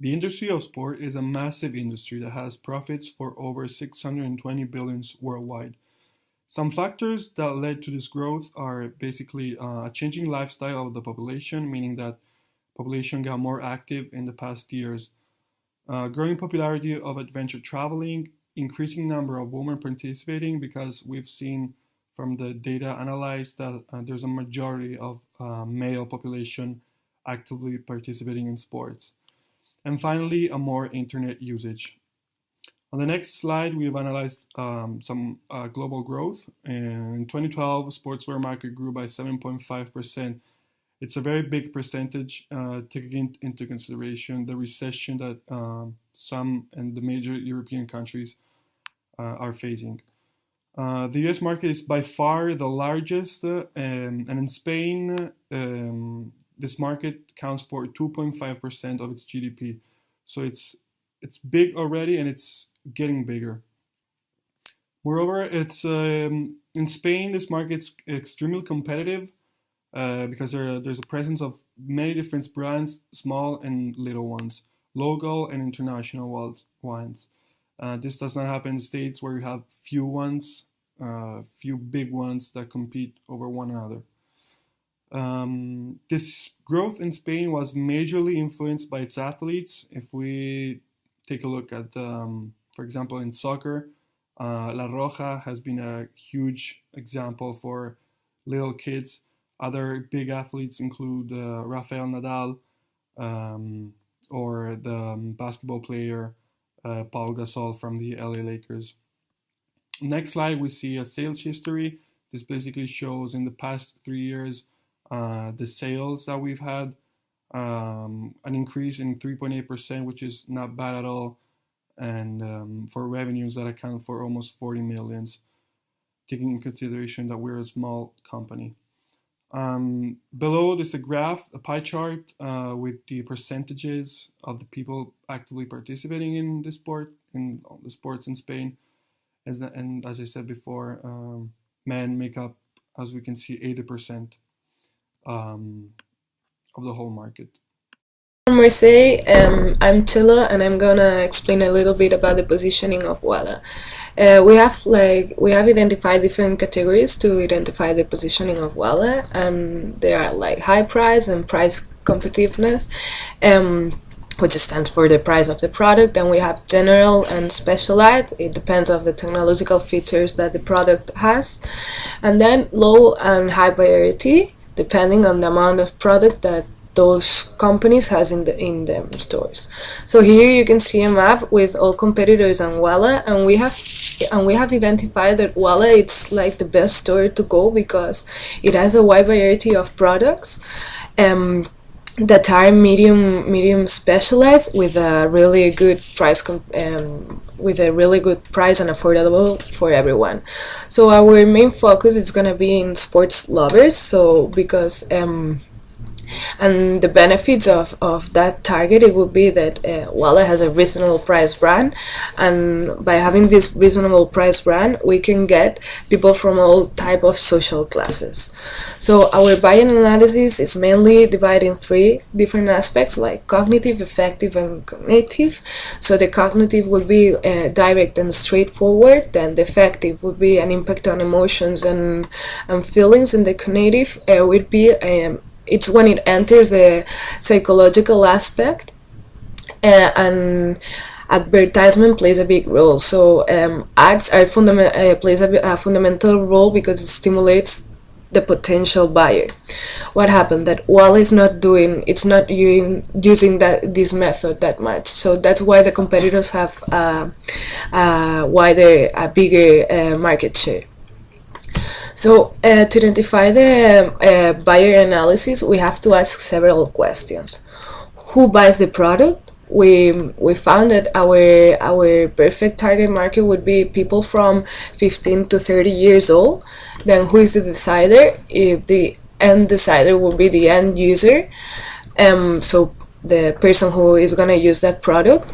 The industry of sport is a massive industry that has profits for over 620 billions worldwide. Some factors that led to this growth are basically a changing lifestyle of the population, meaning that population got more active in the past years, growing popularity of adventure traveling, increasing number of women participating because we've seen from the data analyzed that there's a majority of male population actively participating in sports. And finally, a more internet usage. On the next slide, we've analyzed some global growth. In 2012, sportswear market grew by 7.5%. It's a very big percentage, taking into consideration the recession that some and the major European countries are facing. The US market is by far the largest, and in Spain, this market counts for 2.5% of its GDP. So it's big already, and it's getting bigger. Moreover, it's in Spain. This market's extremely competitive because there's a presence of many different brands, small and little ones, local and international wines. This does not happen in the States where you have few big ones that compete over one another. This growth in Spain was majorly influenced by its athletes. If we take a look at, for example, in soccer, La Roja has been a huge example for little kids. Other big athletes include Rafael Nadal or the basketball player Paul Gasol from the LA Lakers. Next slide, we see a sales history. This basically shows in the past 3 years the sales that we've had, an increase in 3.8%, which is not bad at all, and for revenues that account for almost 40 millions, taking in consideration that we're a small company. Below there's a graph, a pie chart with the percentages of the people actively participating in the sport, in the sports in Spain. And as I said before, men make up, as we can see, 80% of the whole market. Marseille, I'm Chelo, and I'm gonna explain a little bit about the positioning of Wella. We have identified different categories to identify the positioning of Wella, and they are like high price and price competitiveness, which stands for the price of the product. Then we have general and specialized. It depends on the technological features that the product has, and then low and high variety, depending on the amount of product that those companies has in the stores. So here you can see a map with all competitors on Wella, and we have identified that Wella it's like the best store to go because it has a wide variety of products that are medium specialized with a really good price and affordable for everyone. So our main focus is gonna be in sports lovers. So because and the benefits of that target, it would be that Walla has a reasonable price brand, and by having this reasonable price brand we can get people from all type of social classes. So our buying analysis is mainly divided in 3 different aspects, like cognitive, effective, and cognitive. So the cognitive would be direct and straightforward, then the effective would be an impact on emotions and feelings, and the cognitive would be it's when it enters the psychological aspect, and advertisement plays a big role. So ads are plays a fundamental role because it stimulates the potential buyer. What happened that Wall is not using this method that much, so that's why the competitors have a bigger market share. So to identify the buyer analysis, we have to ask several questions. Who buys the product? We found that our perfect target market would be people from 15 to 30 years old. Then who is the decider? If the end decider will be the end user, so the person who is going to use that product.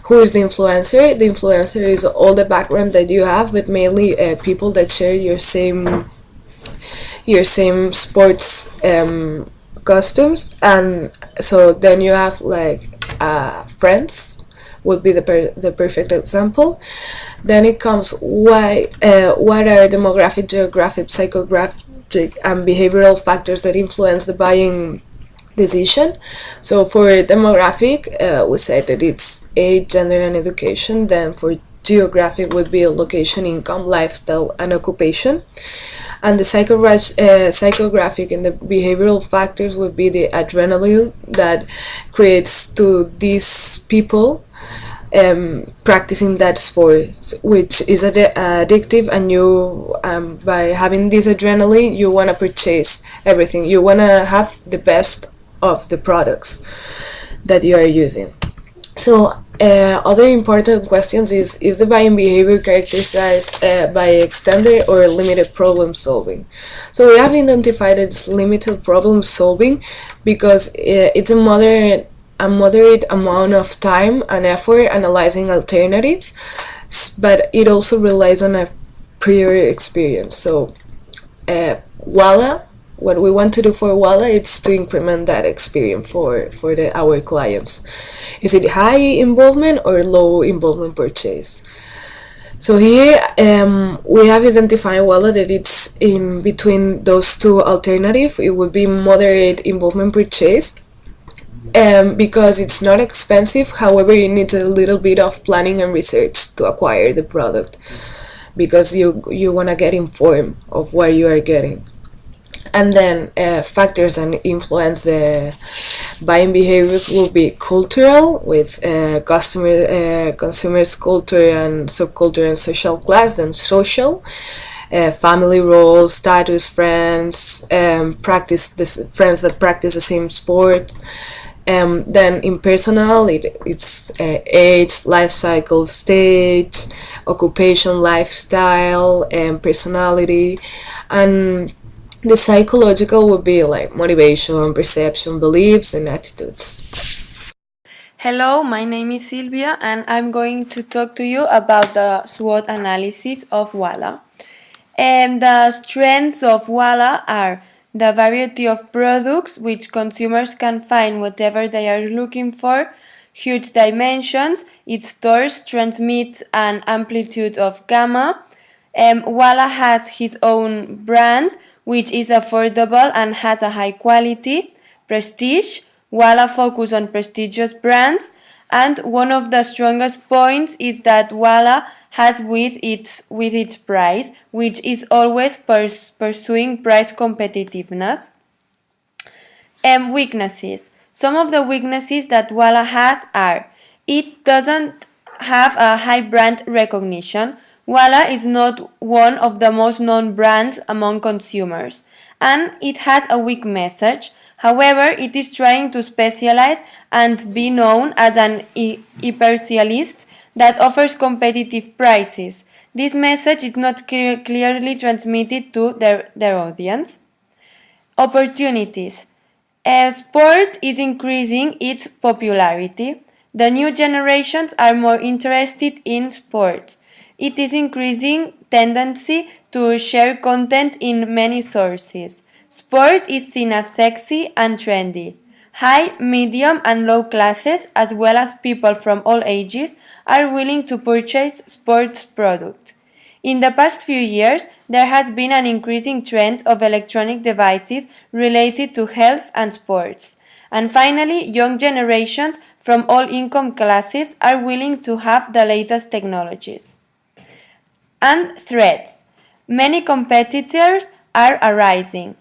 Who is the influencer? The influencer is all the background that you have, but mainly people that share your same sports costumes. And so then you have like friends would be the perfect example. Then it comes what are demographic, geographic, psychographic, and behavioral factors that influence the buying decision. So for demographic, we said that it's age, gender, and education. Then for geographic would be location, income, lifestyle, and occupation. And the psychographic and the behavioral factors would be the adrenaline that creates to these people practicing that sport, which is addictive, and you by having this adrenaline, you want to purchase everything. You want to have the best of the products that you are using. So other important questions is the buying behavior characterized by extended or limited problem solving? So we have identified it's limited problem solving because it's a moderate amount of time and effort analyzing alternatives, but it also relies on a prior experience. So Walla, what we want to do for Walla is to increment that experience for our clients. Is it high involvement or low involvement purchase? So here we have identified Walla that it's in between those two alternatives. It would be moderate involvement purchase, because it's not expensive. However, it needs a little bit of planning and research to acquire the product, because you want to get informed of what you are getting. And then factors that influence the buying behaviors will be cultural, with consumers' culture and subculture and social class. Then social, family roles, status, friends, friends that practice the same sport. Then impersonal, it's age, life cycle stage, occupation, lifestyle, and personality. And the psychological would be like motivation, perception, beliefs, and attitudes. Hello, my name is Silvia, and I'm going to talk to you about the SWOT analysis of Walla. And the strengths of Walla are the variety of products, which consumers can find whatever they are looking for, huge dimensions, its stores transmit an amplitude of gamma. Walla has his own brand, which is affordable and has a high quality, prestige. Walla focus on prestigious brands, and one of the strongest points is that Walla has with its price, which is always pursuing price competitiveness. Weaknesses. Some of the weaknesses that Walla has are: it doesn't have a high brand recognition. Walla is not one of the most known brands among consumers, and it has a weak message. However, it is trying to specialize and be known as an hyper-specialist that offers competitive prices. This message is not clearly transmitted to their audience. Opportunities. Sport is increasing its popularity. The new generations are more interested in sports. It is increasing tendency to share content in many sources. Sport is seen as sexy and trendy. High, medium, and low classes, as well as people from all ages, are willing to purchase sports products. In the past few years, there has been an increasing trend of electronic devices related to health and sports. And finally, young generations from all income classes are willing to have the latest technologies. And threats. Many competitors are arising.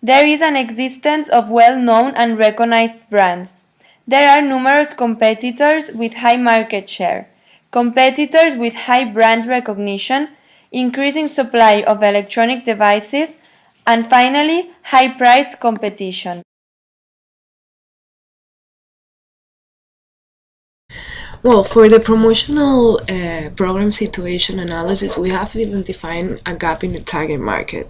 There is an existence of well-known and recognized brands. There are numerous competitors with high market share, competitors with high brand recognition, increasing supply of electronic devices, and finally, high price competition. Well, for the promotional program situation analysis, we have identified a gap in the target market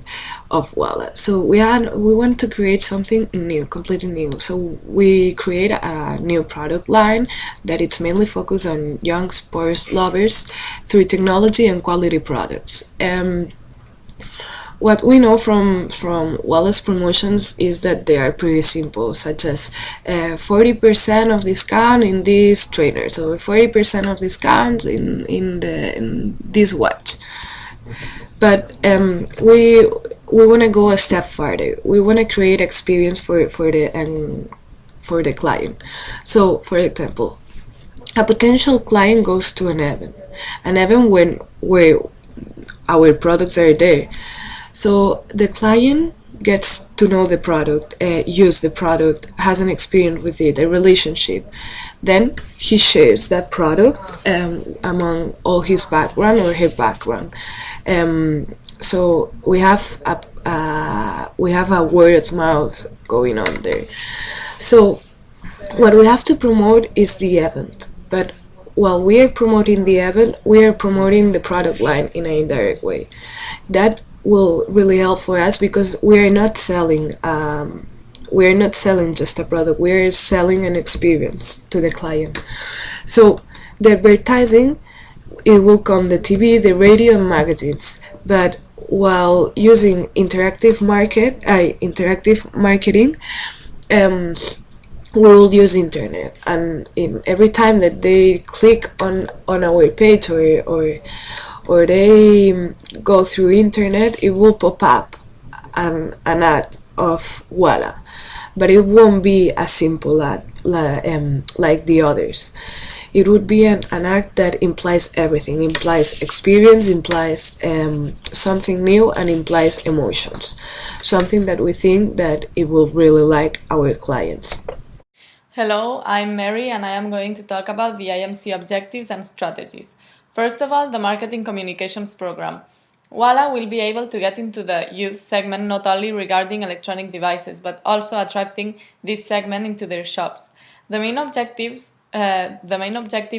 of Walla. So we want to create something new, completely new. So we create a new product line that it's mainly focused on young sports lovers through technology and quality products. What we know from Wallace promotions is that they are pretty simple, such as 40% of discount in these trainers, or 40% of discount in this watch. But we want to go a step further. We want to create experience for the client. So, for example, a potential client goes to an event where our products are there. So the client gets to know the product, use the product, has an experience with it, a relationship. Then he shares that product among all his background or her background. So we have a word of mouth going on there. So what we have to promote is the event, but while we are promoting the event, we are promoting the product line in an indirect way. That will really help for us because we are not selling just a product, we are selling an experience to the client. So the advertising, it will come the TV, the radio, and magazines, but while using interactive marketing, we will use internet, and in every time that they click on our page or they go through internet, it will pop up an ad of Walla, but it won't be a simple ad like the others. It would be an act that implies everything, implies experience, implies something new, and implies emotions, something that we think that it will really like our clients. Hello, I'm Mary and I am going to talk about the IMC objectives and strategies. First of all, the Marketing Communications Program. Walla will be able to get into the youth segment not only regarding electronic devices, but also attracting this segment into their shops. The main objective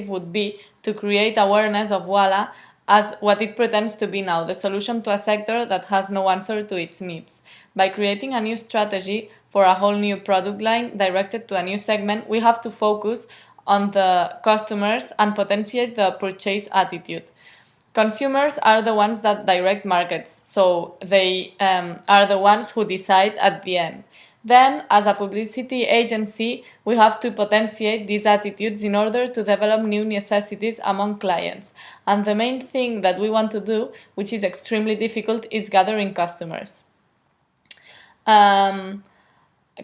would be to create awareness of Walla as what it pretends to be now, the solution to a sector that has no answer to its needs. By creating a new strategy for a whole new product line directed to a new segment, we have to focus on the customers and potentiate the purchase attitude. Consumers are the ones that direct markets, so they are the ones who decide at the end. Then, as a publicity agency, we have to potentiate these attitudes in order to develop new necessities among clients. And the main thing that we want to do, which is extremely difficult, is gathering customers.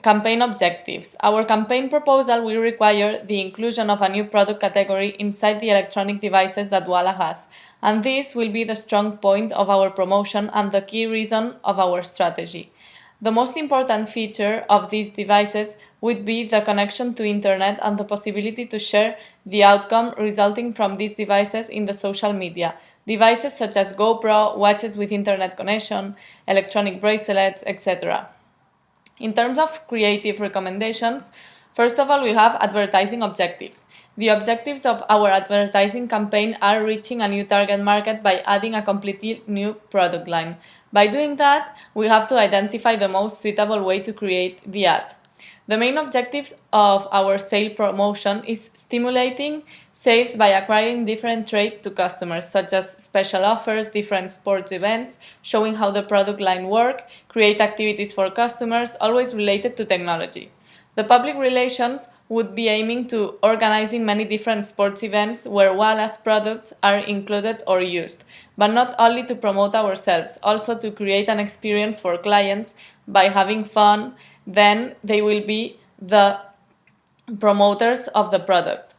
Campaign objectives. Our campaign proposal will require the inclusion of a new product category inside the electronic devices that Walla has, and this will be the strong point of our promotion and the key reason of our strategy. The most important feature of these devices would be the connection to internet and the possibility to share the outcome resulting from these devices in the social media. Devices such as GoPro, watches with internet connection, electronic bracelets, etc. In terms of creative recommendations, first of all, we have advertising objectives. The objectives of our advertising campaign are reaching a new target market by adding a completely new product line. By doing that, we have to identify the most suitable way to create the ad. The main objectives of our sale promotion is stimulating sales by acquiring different trade to customers, such as special offers, different sports events, showing how the product line work, create activities for customers, always related to technology. The public relations would be aiming to organizing many different sports events where Walla's products are included or used, but not only to promote ourselves, also to create an experience for clients by having fun. Then they will be the promoters of the product.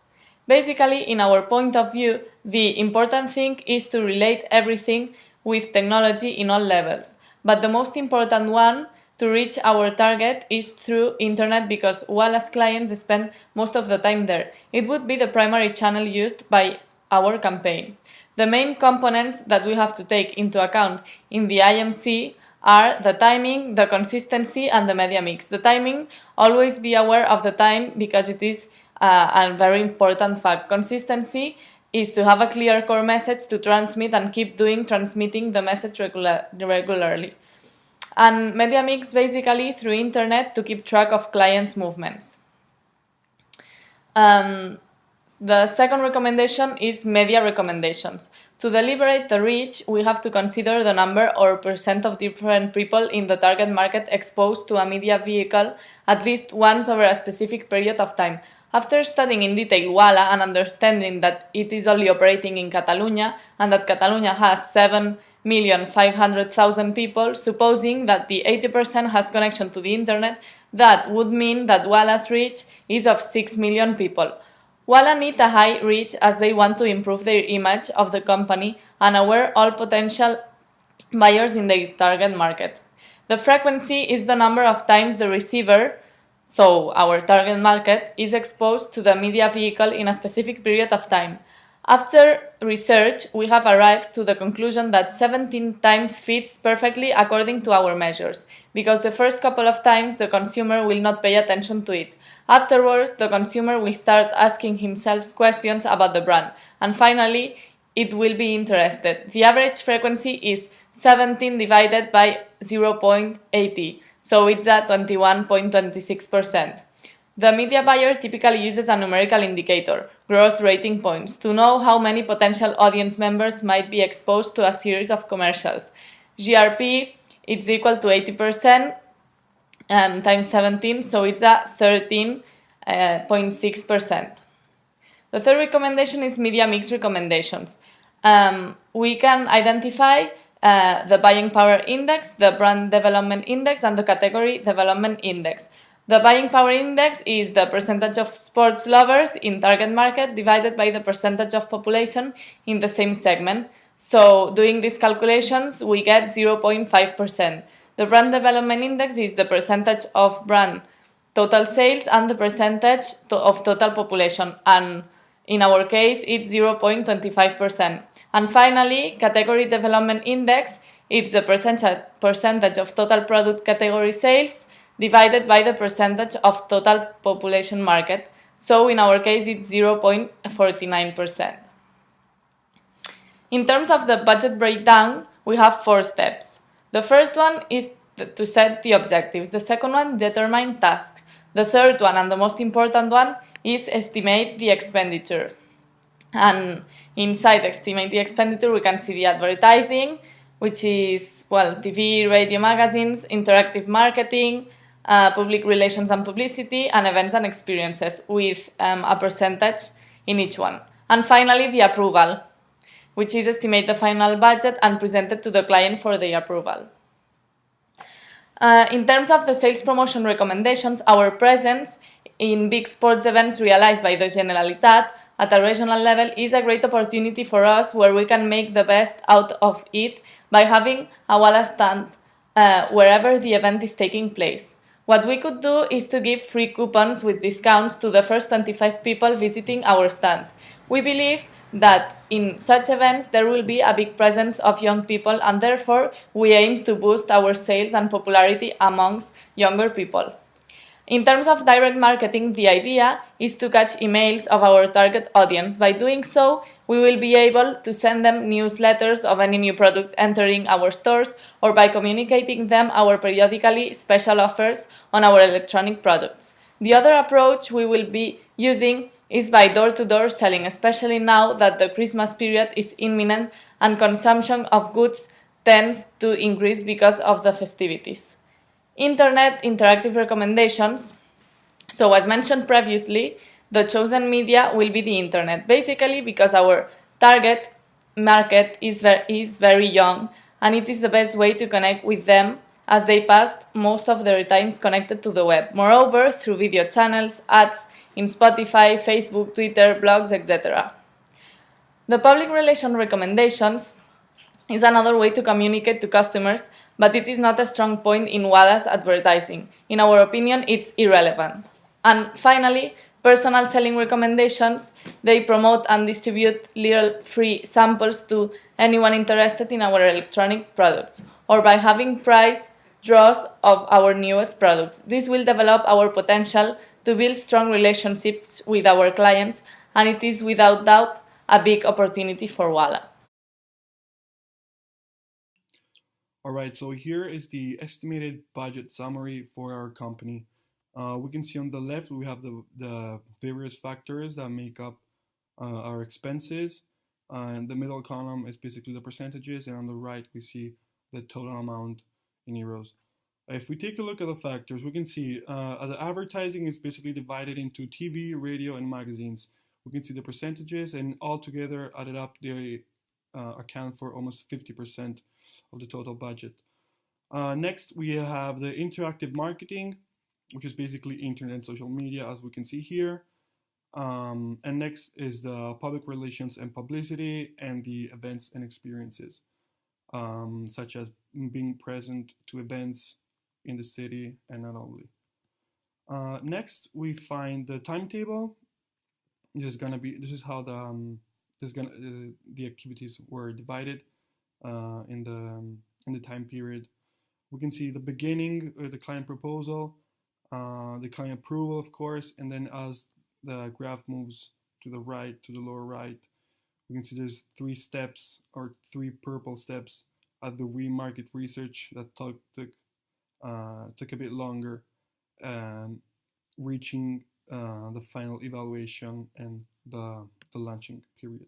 Basically, in our point of view, the important thing is to relate everything with technology in all levels, but the most important one to reach our target is through internet because Walla's clients spend most of the time there. It would be the primary channel used by our campaign. The main components that we have to take into account in the IMC are the timing, the consistency, and the media mix. The timing, always be aware of the time because it is a very important fact. Consistency is to have a clear core message to transmit and keep transmitting the message regularly. And media mix basically through internet to keep track of clients' movements. The second recommendation is media recommendations. To deliberate the reach, we have to consider the number or percent of different people in the target market exposed to a media vehicle at least once over a specific period of time. After studying in detail Walla and understanding that it is only operating in Catalonia and that Catalonia has 7,500,000 people, supposing that the 80% has connection to the internet, that would mean that Walla's reach is of 6 million people. Walla need a high reach as they want to improve their image of the company and aware all potential buyers in their target market. The frequency is the number of times the receiver, so our target market, is exposed to the media vehicle in a specific period of time. After research, we have arrived to the conclusion that 17 times fits perfectly according to our measures, because the first couple of times the consumer will not pay attention to it. Afterwards, the consumer will start asking himself questions about the brand, and finally, it will be interested. The average frequency is 17 divided by 0.80, so it's at 21.26%. The media buyer typically uses a numerical indicator, gross rating points, to know how many potential audience members might be exposed to a series of commercials. GRP is equal to 80% times 17, so it's at 13.6%. The third recommendation is media mix recommendations. We can identify the buying power index, the brand development index, and the category development index. The buying power index is the percentage of sports lovers in target market divided by the percentage of population in the same segment. So, doing these calculations, we get 0.5%. The brand development index is the percentage of brand total sales and the percentage of total population, and in our case, it's 0.25%. And finally, category development index, it's the percentage of total product category sales divided by the percentage of total population market. So in our case, it's 0.49%. In terms of the budget breakdown, we have 4 steps. The first one is to set the objectives. The second one, determine tasks. The third one, and the most important one, is estimate the expenditure. And inside estimate the expenditure, we can see the advertising, which is, TV, radio, magazines, interactive marketing, public relations and publicity, and events and experiences, with a percentage in each one. And finally, the approval, which is estimate the final budget and present it to the client for their approval. In terms of the sales promotion recommendations, our presence in big sports events realized by the Generalitat at a regional level is a great opportunity for us, where we can make the best out of it by having a Walla stand wherever the event is taking place. What we could do is to give free coupons with discounts to the first 25 people visiting our stand. We believe that in such events there will be a big presence of young people, and therefore we aim to boost our sales and popularity amongst younger people. In terms of direct marketing, the idea is to catch emails of our target audience. By doing so, we will be able to send them newsletters of any new product entering our stores, or by communicating them our periodically special offers on our electronic products. The other approach we will be using is by door-to-door selling, especially now that the Christmas period is imminent and consumption of goods tends to increase because of the festivities. Internet interactive recommendations. So, as mentioned previously, the chosen media will be the internet, basically because our target market is very young, and it is the best way to connect with them, as they passed most of their times connected to the web. Moreover, through video channels, ads in Spotify, Facebook, Twitter, blogs, etc. The public relation recommendations is another way to communicate to customers, but it is not a strong point in Walla's advertising. In our opinion, it's irrelevant. And finally, personal selling recommendations. They promote and distribute little free samples to anyone interested in our electronic products, or by having price draws of our newest products. This will develop our potential to build strong relationships with our clients, and it is without doubt a big opportunity for Walla. Alright, so here is the estimated budget summary for our company. We can see on the left we have the various factors that make up our expenses. And the middle column is basically the percentages, and on the right we see the total amount in euros. If we take a look at the factors, we can see the advertising is basically divided into TV, radio, and magazines. We can see the percentages, and altogether added up, they account for almost 50% of the total budget. Next, we have the interactive marketing, which is basically internet and social media, as we can see here. And next is the public relations and publicity, and the events and experiences, such as being present to events in the city and not only. Next, we find the timetable. This is how the activities were divided in the time period. We can see the beginning, the client proposal, the client approval, of course, and then as the graph moves to the right, to the lower right, we can see there's 3 steps, or 3 purple steps at the market research that took a bit longer, reaching the final evaluation and the launching period.